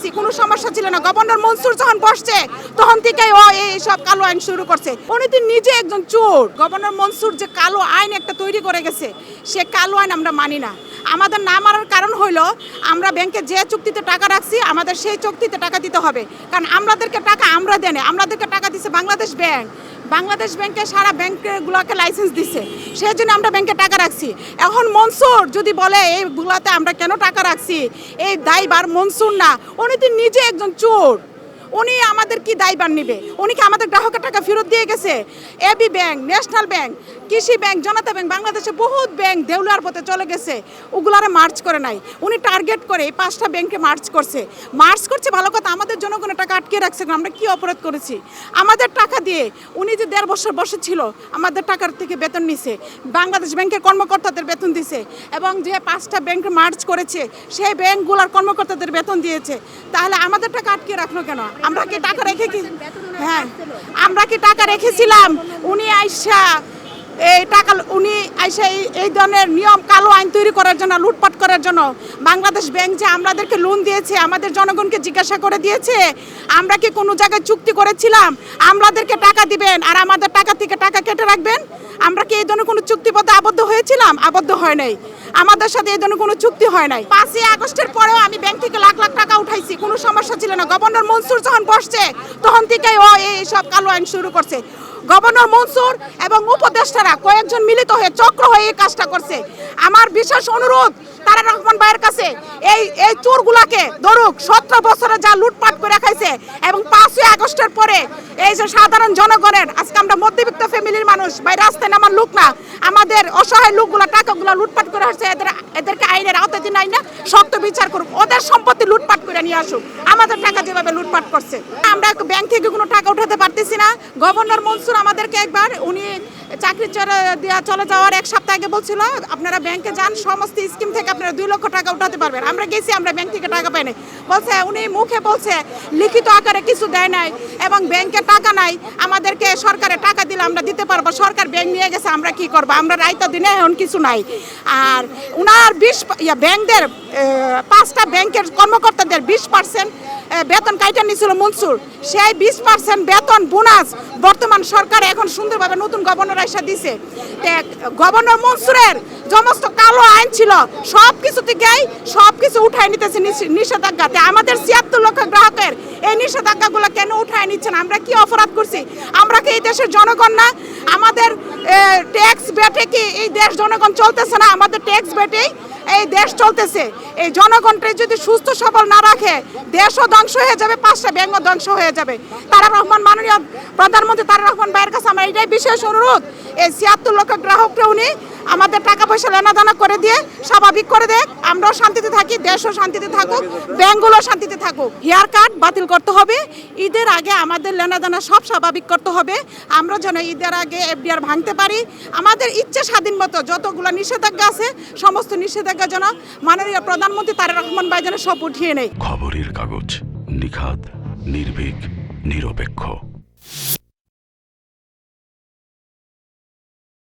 রাখছি, কোনো সমস্যা ছিল না। গভর্নর মনসুর যখন বসছে তখন থেকেই ও এইসব কালো আইন শুরু করছে। উনি তো নিজে একজন চোর। গভর্নর মনসুর যে কালো আইন একটা তৈরি করে গেছে, সে কালো আইন আমরা মানি না। আমাদের না মানার কারণ হইল আমরা ব্যাংকে যে চুক্তিতে টাকা রাখছি আমাদের সেই চুক্তিতে টাকা দিতে হবে, কারণ আমাদেরকে টাকা আমরা দেনে, আমাদেরকে টাকা দিচ্ছে বাংলাদেশ ব্যাংক। বাংলাদেশ ব্যাংকে সারা ব্যাংকগুলোকে লাইসেন্স দিচ্ছে, সেই জন্য আমরা ব্যাংকে টাকা রাখছি। এখন মনসুর যদি বলে এইগুলাতে আমরা কেন টাকা রাখছি, এই দায়ভার মনসুর না, উনি তো নিজে একজন চোর। উনি আমাদের কি দায়ভার নেবে? উনি কি আমাদের গ্রাহকের টাকা ফেরত দিয়ে গেছে? এবি ব্যাংক, ন্যাশনাল ব্যাংক, কৃষি ব্যাংক, জনতা ব্যাংক, বাংলাদেশে বহুত ব্যাংক দেউলিয়ার পথে চলে গেছে, ওগুলারে মার্চ করে নাই। উনি টার্গেট করে এই 5টা ব্যাংকে মার্চ করছে ভালো কথা। আমাদের জনগণের টাকা আটকে রাখছে, আমরা কি অপরাধ করেছি? আমাদের টাকা দিয়ে উনি যে 1.5 বছর বসেছিল আমাদের টাকার থেকে বেতন নিছে, বাংলাদেশ ব্যাংকের কর্মকর্তাদের বেতন দিছে, এবং যে 5টা ব্যাংকে মার্চ করেছে সেই ব্যাংকগুলোর কর্মকর্তাদের বেতন দিয়েছে। তাহলে আমাদের টাকা আটকে রাখলো কেন? আমরা কি টাকা রেখে কি হ্যাঁ আমরা কি টাকা রেখেছিলাম? উনি আইসা এই টাকা উনি আইসা এই ধরনের নিয়ম কালো আইন তৈরি করার জন্য, লুটপাট করার জন্য। বাংলাদেশ ব্যাংক যে আমাদেরকে লোন দিয়েছে, আমাদের জনগণকে জিজ্ঞাসা করে দিয়েছে আমরা কি কোনো জায়গায় চুক্তি করেছিলাম আমাদেরকে টাকা দিবেন আর আমাদের টাকা থেকে টাকা কেটে রাখবেন? আমরা কি এই ধরনের কোনো চুক্তিবদ্ধ আবদ্ধ হয়েছিলাম? আবদ্ধ হয় নাই, আমাদের সাথে এই ধরনের কোনো চুক্তি হয় নাই। 5ই আগস্টের পরেও আমি ব্যাংক থেকে লাখ লাখ টাকা উঠাইছি, কোনো সমস্যা ছিল না। গভর্নর মনসুর যখন বসছে তখন থেকেই ও এইসব কালো আইন শুরু করছে। গভর্নর মনসুর এবং উপদেষ্টারা কয়েকজন মিলিত হয়ে চক্র হয়ে এই কাজটা করছে। আমার বিশেষ অনুরোধ তারেক রহমান ভাইয়ের কাছে, এই চোরগুলাকে ধরুক। 17 বছরে যা লুটপাট করে খাইছে, এবং 5ই আগস্টের পরে এই যে সাধারণ জনগণের, আজকে আমরা মধ্যবিত্ত ফ্যামিলির মানুষ, ভাই রাস্তায় নামার লোক না, আমাদের অসহায় লোকগুলো টাকাগুলো লুটপাট করে আসছে, এদেরকে আইনের আওতায় দিন, আইন না শক্ত বিচার করুক, ওদের সম্পত্তি লুটপাট করে নিয়ে আসুক। আমাদের টাকা যেভাবে লুটপাট করছে, আমরা ব্যাংক থেকে কোনো টাকা উঠাতে পারতেছি না। গভর্নর মনসুর আমাদেরকে একবার উনি চাকরি চলে যাওয়ার 1 সপ্তাহ আগে বলছিল আপনারা ব্যাংকে যান, সমস্ত স্কিম থেকে আপনারা 2 লক্ষ টাকা উঠাতে পারবেন। আমরা গেছি, আমরা ব্যাংক থেকে টাকা পাই নাই। বলছে উনি মুখে বলছে, লিখিত আকারে কিছু দেয় নাই, এবং ব্যাংকে টাকা নাই, আমাদেরকে সরকারে টাকা দিলে আমরা দিতে পারবো। সরকার ব্যাংক নিয়ে গেছে, আমরা কি করবো? আমরা রাইতা দিনে এখন কিছু নাই। আর উনার ব্যাংকদের 5টা ব্যাংকের কর্মকর্তাদের 20% বেতন কাইটা নিয়েছিল মনসুর। সেই 20% বেতন বোনাস বর্তমান সরকার এখন সুন্দরভাবে নতুন গভর্নর আইসা দিছে। গভর্নর মনসুরের সমস্ত কালো আইন ছিল সব কিছু থেকেই সব কিছু উঠায় নিতেছে নিষেধাজ্ঞাতে। আমাদের 76 লক্ষ গ্রাহকের এই নিষেধাজ্ঞাগুলো কেন উঠায় নিচ্ছেন? আমরা কি অপরাধ করছি? আমরা কি এই দেশের জনগণ না? আমাদের ট্যাক্স বেটে কি এই দেশ জনগণ চলতেছে না? আমাদের ট্যাক্স বেটেই এই দেশ চলতেছে। এই জনগণকে যদি সুস্থ সবল না রাখে, দেশও ধ্বংস হয়ে যাবে, 5টা ব্যাংকও ধ্বংস হয়ে যাবে। তারেক রহমান, মাননীয় প্রধানমন্ত্রী তারেক রহমান ভাইয়ের কাছে আমার এটাই বিশেষ অনুরোধ, এই 76 লক্ষ গ্রাহককে উনি আমাদের টাকা পয়সা লেনাদেনা করে দিয়ে স্বাভাবিক করে দেখ, আমরাও শান্তিতে থাকি, দেশও শান্তিতে থাকুক, ব্যাংকগুলো শান্তিতে থাকুক। হেয়ার কাট বাতিল করতে হবে, ঈদের আগে আমাদের লেনাদেনা সব স্বাভাবিক করতে হবে। আমরা যেন ঈদের আগে এফডিআর ভাঙতে পারি, আমাদের ইচ্ছে স্বাধীন মতো যতগুলো নিষেধাজ্ঞা আছে সমস্ত নিষেধাজ্ঞা যেন মাননীয় প্রধানমন্ত্রী তারেক রহমান ভাই যেন সব উঠিয়ে নেয়। খবরের কাগজ, নিখাত, নির্ভীক, নিরপেক্ষ।